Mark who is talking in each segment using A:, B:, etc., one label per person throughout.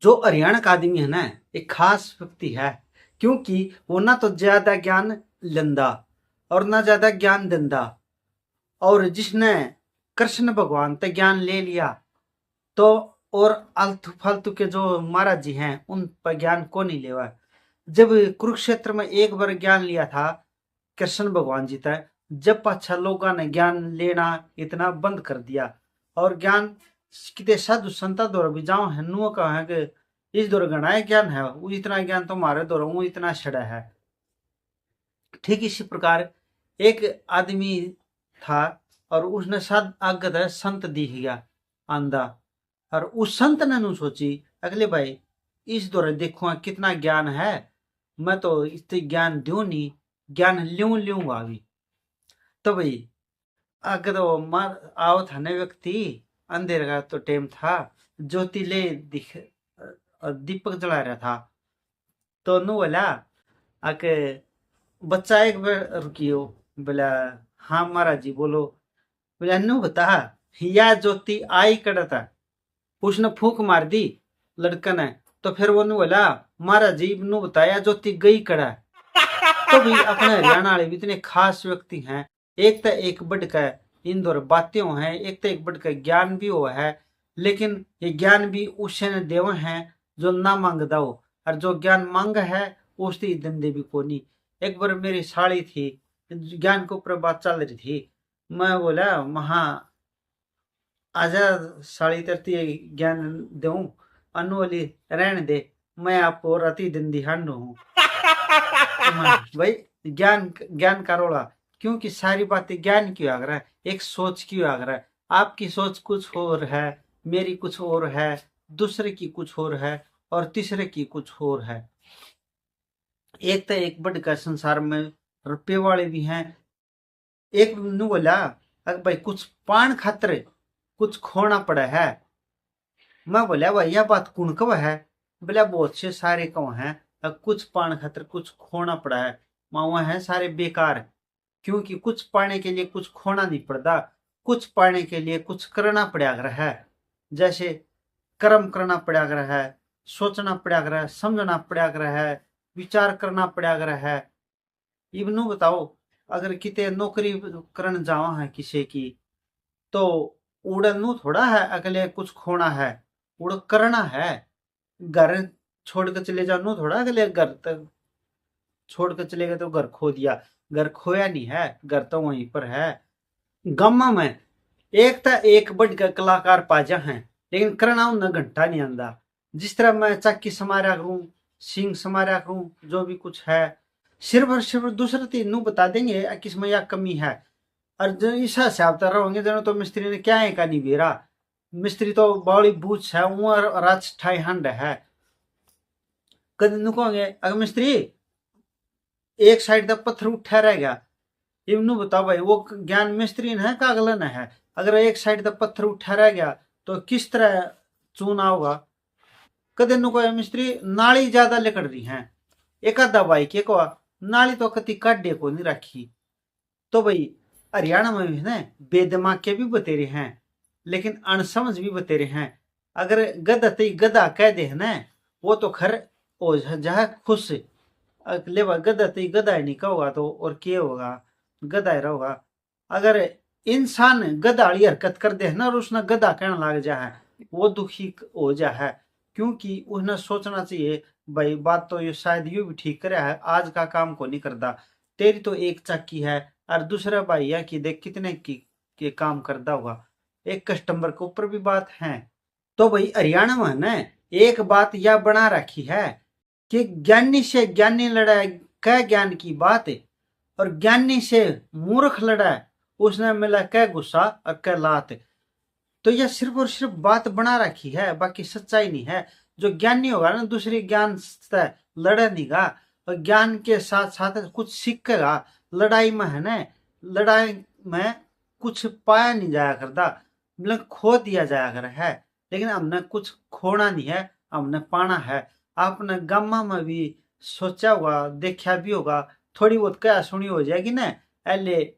A: जो हरियाणा का आदमी है ना, एक खास व्यक्ति है, क्योंकि वो ना तो ज्यादा ज्ञान लेंदा और ना ज्यादा ज्ञान देंदा। और जिसने कृष्ण भगवान ते ज्ञान ले लिया तो और आलतू फालतू के जो महाराज जी हैं उन पर ज्ञान को नहीं लेवा। जब कुरुक्षेत्र में एक बार ज्ञान लिया था कृष्ण भगवान जी तय, जब पाछा लोगों ने ज्ञान लेना इतना बंद कर दिया। और ज्ञान किते साधु संता द्वारा भी जाओ है नुआ का है कि इस दौर गणाए ज्ञान है, वो इतना ज्ञान तो हमारे द्वारा वो इतना छड़ा है। ठीक इसी प्रकार एक आदमी था और उसने साध आगत है संत दिख गया आंदा। और उस संत ने नु सोची अगले भाई इस दौरे देखो कितना ज्ञान है, मैं तो इससे ज्ञान दूं नहीं, ज्ञान ल्यूं ल्यूंगा अभी। तो भाई अगर वो मार आओ था ना व्यक्ति, अंधेरे का तो टाइम था, ज्योति ले दिख दीपक जला रहा था। तो नु बोला आके बच्चा एक बार रुकियो। बोला हाँ महाराज जी बोलो। बोला नु बता या ज्योति आई कड़ता। उसने फूक मार दी लड़का ने। तो फिर वो नु बोला महाराज जी नु बताया ज्योति गई कड़ा। तो भी अपने हरियाणा वाले भी इतने खास व्यक्ति हैं, एक तो एक बढ़ का इंदौर बातें हैं, एक तो एक बढ़ का ज्ञान भी हुआ है। लेकिन ये ज्ञान भी उसे ने देव हैं जो ना मांगदा हो, और जो ज्ञान मांग है उसकी दंदे भी कोनी। एक बार मेरी साड़ी थी, ज्ञान के ऊपर बात चल रही थी, मैं बोला महा आजा साड़ी तरती ज्ञान दूं, अनु वाली रहने दे, मैं आपको रति दिन दिहान हूँ। भाई ज्ञान ज्ञान का रोड़ा, क्योंकि सारी बातें ज्ञान की आग रहा है, एक सोच की आग रहा है। आपकी सोच कुछ और है, मेरी कुछ और है, दूसरे की कुछ और है, और तीसरे की कुछ और है। एक तो एक बड़ का संसार में रुपये वाले भी हैं। एक ने बोला अगर भाई कुछ पान खातर कुछ खोना पड़ा है। मैं बोला भाई यह बात कौन कब है। बोला बहुत से सारे कव हैं, कुछ पान खातर कुछ खोना पड़ा है, मावा है सारे बेकार। क्योंकि कुछ पाने के लिए कुछ खोना नहीं पड़ता, कुछ पाने के लिए कुछ करना पड़ा है। जैसे कर्म करना पड़ा है, सोचना पड़ा है, समझना पड़ा है, विचार करना पड़ा है। इबनू बताओ अगर किते नौकरी करने जावा है किसी की, तो उड़नू थोड़ा है अगले कुछ खोना है, उड़ करना है। घर छोड़ कर चले जाओ थोड़ा अगले घर तक छोड़ कर चले गए तो घर खो दिया, घर खोया नहीं है, घर तो वहीं पर है। गम्मा में एक था एक बड़ कलाकार पाजा है, लेकिन करना उन्हें घंटा नहीं आंदा। जिस तरह मैं चाकी समारा करूं, सिंह समारा करूं, जो भी कुछ है सिर्फ दूसरे तीन नु बता देंगे किसमें या कमी है। और जो इस हिसाब से रहोगे जनो तो मिस्त्री ने क्या है का नहीं बेरा, मिस्त्री तो बड़ी बूझ है उमर राज ठाई हंड है। कद नु कहोगे अगर मिस्त्री एक साइड तक पत्थर उठा रहेगा, इवनु बताओ भाई वो ज्ञान मिस्त्री है का अगला है। अगर एक साइड तक पत्थर उठा रह गया तो किस तरह चूना होगा। कदे नु को मिस्त्री नाली ज्यादा लिकड़ रही है, एक आधा भाई के को नाली तो कति काटे को नहीं रखी। तो भाई हरियाणा में भी ना बेदिमाग के भी बतेरे हैं, लेकिन अनसमझ भी बतेरे हैं। अगर गधा ते गधा कह दे ना वो तो खर हो जा खुश। ले गधा ते गधा नहीं कहोगा तो और क्या होगा, गधा ही रहोगा। अगर इंसान गधा वाली हरकत कर दे ना और उसने गधा कहने लग जा है, वो दुखी हो जा है। क्योंकि उसने सोचना चाहिए भाई बात तो ये शायद यू भी ठीक करे है, आज का काम को नहीं करता। तेरी तो एक चक्की है और दूसरा भाई है कि देख कितने की के काम करता होगा, एक कस्टमर के ऊपर भी बात है। तो भाई हरियाणा में ना एक बात यह बना रखी है कि ज्ञानी से ज्ञानी लड़ा क्या ज्ञान की बात है, और ज्ञानी से मूर्ख लड़ा है उसने मिला क्या गुस्सा और क्या लात। तो यह सिर्फ और सिर्फ बात बना रखी है, बाकी सच्चाई नहीं है। जो ज्ञानी होगा ना दूसरी ज्ञान से लड़े नहीं गा, और ज्ञान के साथ साथ कुछ सीखेगा। लड़ाई में है ना, लड़ाई में कुछ पाया नहीं जाया करता, मतलब खो दिया जाया कर है। लेकिन हमने कुछ खोना नहीं है, हमने पाना है। आपने गामा में भी सोचा होगा, देखा भी होगा, थोड़ी बहुत क्या सुनी हो जाएगी ना, एले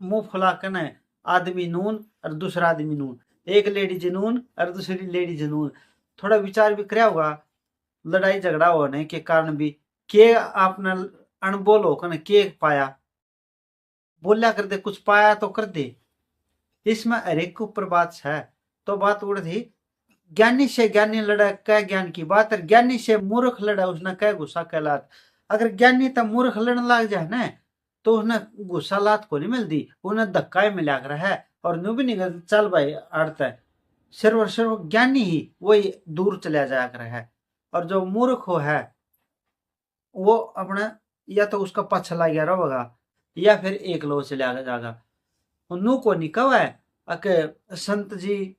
A: मुंह फुला कर न आदमी नून और दूसरा आदमी नून, एक लेडीज नून और दूसरी लेडीज नून। थोड़ा विचार भी कराया होगा, लड़ाई झगड़ा होने के कारण भी के आपने अनबोल होकर न के पाया, बोलिया कर दे, कुछ पाया तो कर दे। इसमें हर एक के ऊपर बात है। तो बात उड़ थी, ज्ञानी से ज्ञानी लड़ा क्या ज्ञान की बात है, ज्ञानी से मूर्ख लड़ा उसने क्या गुस्सा कहलात। अगर ज्ञानी तो मूर्ख लड़ने लग जाए ना तो उसने गुस्सा लात को नहीं मिलती, उन्हें धक्का ही मिला कर है और न्यू भी नहीं कर चल भाई अड़ता है। सिर्फ ज्ञानी ही वही दूर चला जाया कर है, और जो मूर्ख हो है वो अपना या तो उसका पछ ला गया रहेगा या फिर एक लो चला जाएगा। नू को नहीं कहा है अके संत जी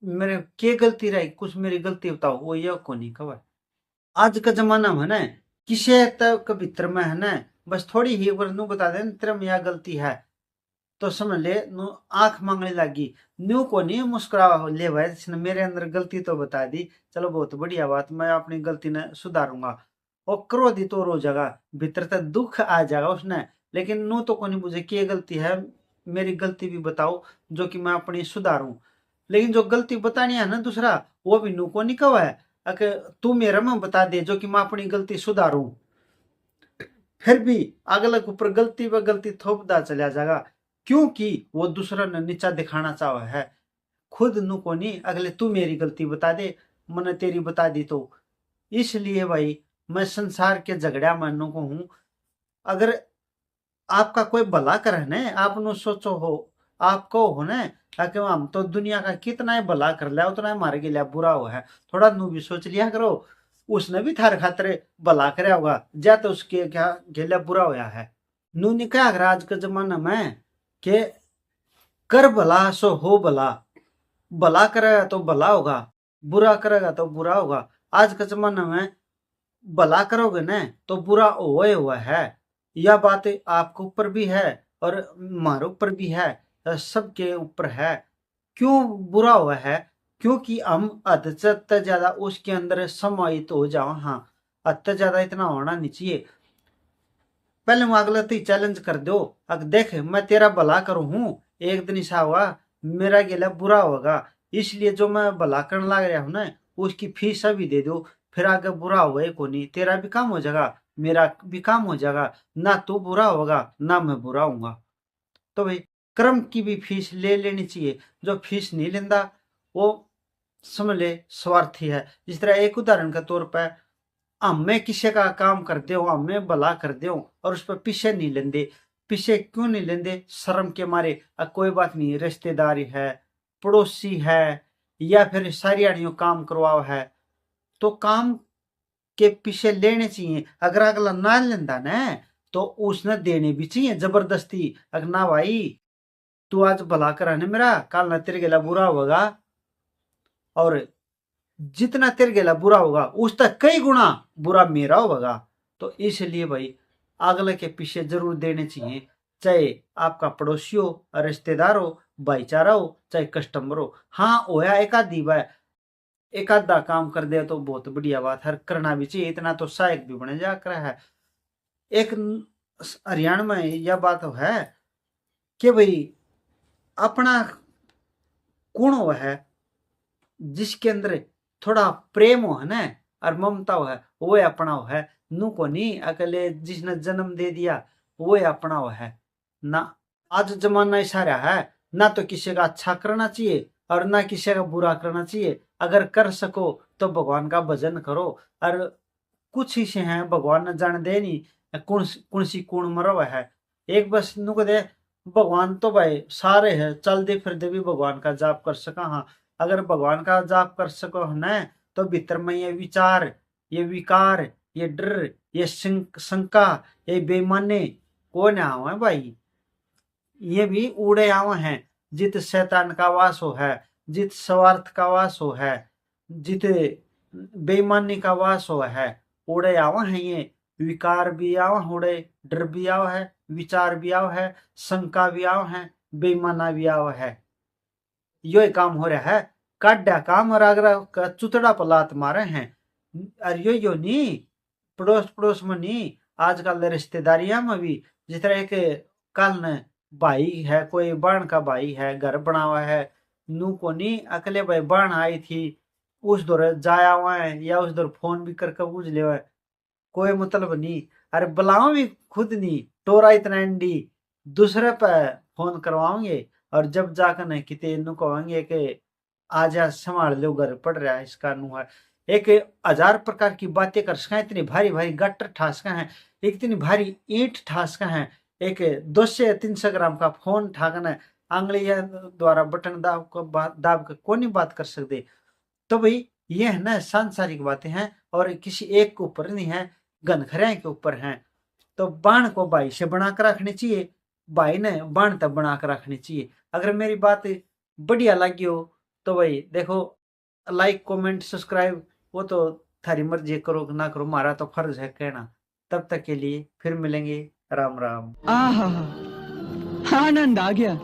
A: मेरे के गलती रही, कुछ मेरी गलती बताओ, वो ये को नहीं कहा है। आज का जमाना में ना किसे तक भीतर में है ना बस थोड़ी ही अगर नू बता दे तेरे में यह गलती है तो समझ ले नू आंख मांगने लगी। न्यू को नहीं मुस्कुरा ले भाई, इसने मेरे अंदर गलती तो बता दी, चलो बहुत बढ़िया बात, मैं अपनी गलती ने सुधारूंगा। और क्रोधित तो रो जाएगा, भीतर तक दुख आ जाएगा उसने, लेकिन नू तो को नहीं बुझे कि गलती है, मेरी गलती भी बताओ जो कि मैं अपनी सुधारूं। लेकिन जो गलती बतानी है ना दूसरा, वो भी नू को नहीं कहा है अगर तू मेरा में बता दे जो कि मैं अपनी गलती सुधारूं। फिर भी अगले के ऊपर गलती व गलती थोपदा चला जाएगा, क्योंकि वो दूसरा ने नीचा दिखाना चाहा है। खुद नु को नहीं अगले तू मेरी गलती बता दे, मैंने तेरी बता दी तो। इसलिए भाई मैं संसार के झगड़ा मानने को हूं। अगर आपका कोई भला करे ने आप नु सोचो हो, आपको हो ने ताकि हम तो दुनिया का कितना ही भला कर लिया उतना ही मारे के लिए बुरा हो है, थोड़ा नु भी सोच लिया करो। उसने भी थारे खातिर भला कराया होगा, जा तो उसके क्या गेला बुरा होया है। नू ने क्या अगर आज के जमाना में के कर भला सो हो भला, भला करेगा तो भला होगा, बुरा करेगा तो बुरा होगा। आज के जमाना में भला करोगे ना तो बुरा हुआ हुआ है। यह बात आपके ऊपर भी है और हमारे ऊपर भी है, सबके ऊपर है। क्यों बुरा हुआ है? क्योंकि हम हद से अत्य ज्यादा उसके अंदर समाहित हो जाओ। हाँ, अत्य ज्यादा इतना होना नहीं चाहिए। पहले मैं अगला तो चैलेंज कर दो, अगर देख मैं तेरा भला करूं हूं, एक दिन ऐसा हुआ मेरा गेला बुरा होगा, इसलिए जो मैं भला करने लग रहा हूं ना उसकी फीस अभी दे दो, फिर आगे बुरा हुआ को नहीं, तेरा भी काम हो जाएगा मेरा भी काम हो जाएगा, ना तू बुरा होगा ना मैं बुरा हूंगा। तो भाई कर्म की भी फीस ले लेनी चाहिए, जो फीस नहीं लेता वो समझ ले स्वार्थी है। जिस तरह एक उदाहरण के तौर पर हमें किसी का काम कर दो, हमें भला कर दो और उस पर पीछे नहीं लेंदे। पीछे क्यों नहीं लेंदे? शर्म के मारे। कोई बात नहीं, रिश्तेदारी है, पड़ोसी है या फिर सारियाणियों काम करवाओ है तो काम के पीछे लेने चाहिए। अगर अगला ना लेंदा ना तो उसने देने भी चाहिए जबरदस्ती। अगर ना भाई तू आज भला करा ने मेरा, कल ना तेरे गेला बुरा होगा, और जितना तेरे गेला बुरा होगा उस तक कई गुना बुरा मेरा होगा। तो इसलिए भाई अगले के पीछे जरूर देने चाहिए, चाहे आपका पड़ोसी हो, रिश्तेदार हो, भाईचारा हो, चाहे कस्टमर हो। हाँ होया एक आधी बार एक आधा काम कर दिया तो बहुत बढ़िया बात है, करना भी चाहिए, इतना तो सहायक भी बने जा कर है। एक हरियाणा में यह बात है कि भाई अपना गुण हो है जिसके अंदर थोड़ा प्रेम हो है ना और ममता हो है वो अपना हो है। नू को नहीं अकेले जिसने जन्म दे दिया वो अपना हो है ना। आज जमाना ऐसा रहा है, ना तो किसी का अच्छा करना चाहिए और ना किसी का बुरा करना चाहिए। अगर कर सको तो भगवान का भजन करो, और कुछ ही से हैं भगवान न जान दे नहीं कौन सी कौन मरो है। एक बस नुक दे भगवान तो भाई सारे है, चल दे फिर दे भी भगवान का जाप कर सका। हाँ, अगर भगवान का जाप कर सको न तो भीतर में ये विचार, ये विकार, ये डर, ये शंका, ये बेईमानी कौन आवे भाई, ये भी उड़े आवे हैं। जित शैतान का वास हो है, जित स्वार्थ का वास हो है, जित बेईमानी का वास हो है, उड़े आवे हैं ये। विकार भी आवे उड़े, डर भी आवे है, विचार भी आवे है, शंका भी आवे है, बेईमाना भी आवे है। यो काम हो रहा है, काड्या काम और अगर चुतड़ा पलात मारे हैं। और यो नहीं पड़ोस में नहीं, आजकल रिश्तेदारियां में भी जिस तरह के कल ने भाई है, कोई बहन का भाई है, घर बना हुआ है, नू को नहीं अकेले भाई बहन आई थी, उस दौर जाया हुआ है या उस दौर फोन भी करके पूछ ले हुआ है, कोई मतलब नहीं। अरे बुलाओ भी खुद नहीं, टोरा इतना एंडी दूसरे पे फोन करवाओगे, और जब जाकर न किते इन्हों कहेंगे कि आजा संभाल लो घर पड़ रहा है इसका नुआ। एक 1000 प्रकार की बातें कर सका, इतनी भारी भारी गट्टर ठासका है, एक इतनी भारी ईंट ठासका है, एक 200-300 ग्राम का फोन ठाकना है, आंगलियां द्वारा बटन दाब कर कौन नहीं बात कर सकते। तो भाई ये है ना सांसारिक बातें हैं, और किसी एक के ऊपर नहीं है, घनखरे के ऊपर हैं। तो बाण को भाई से बना कर रखनी चाहिए, भाई ने बाण तक बना कर रखनी चाहिए। अगर मेरी बात बढ़िया लगी हो तो भाई देखो, लाइक कमेंट सब्सक्राइब वो तो थारी मर्जी, करो ना करो, हमारा तो फर्ज है कहना। तब तक के लिए फिर मिलेंगे, राम राम।
B: आहा, आनंद आ गया।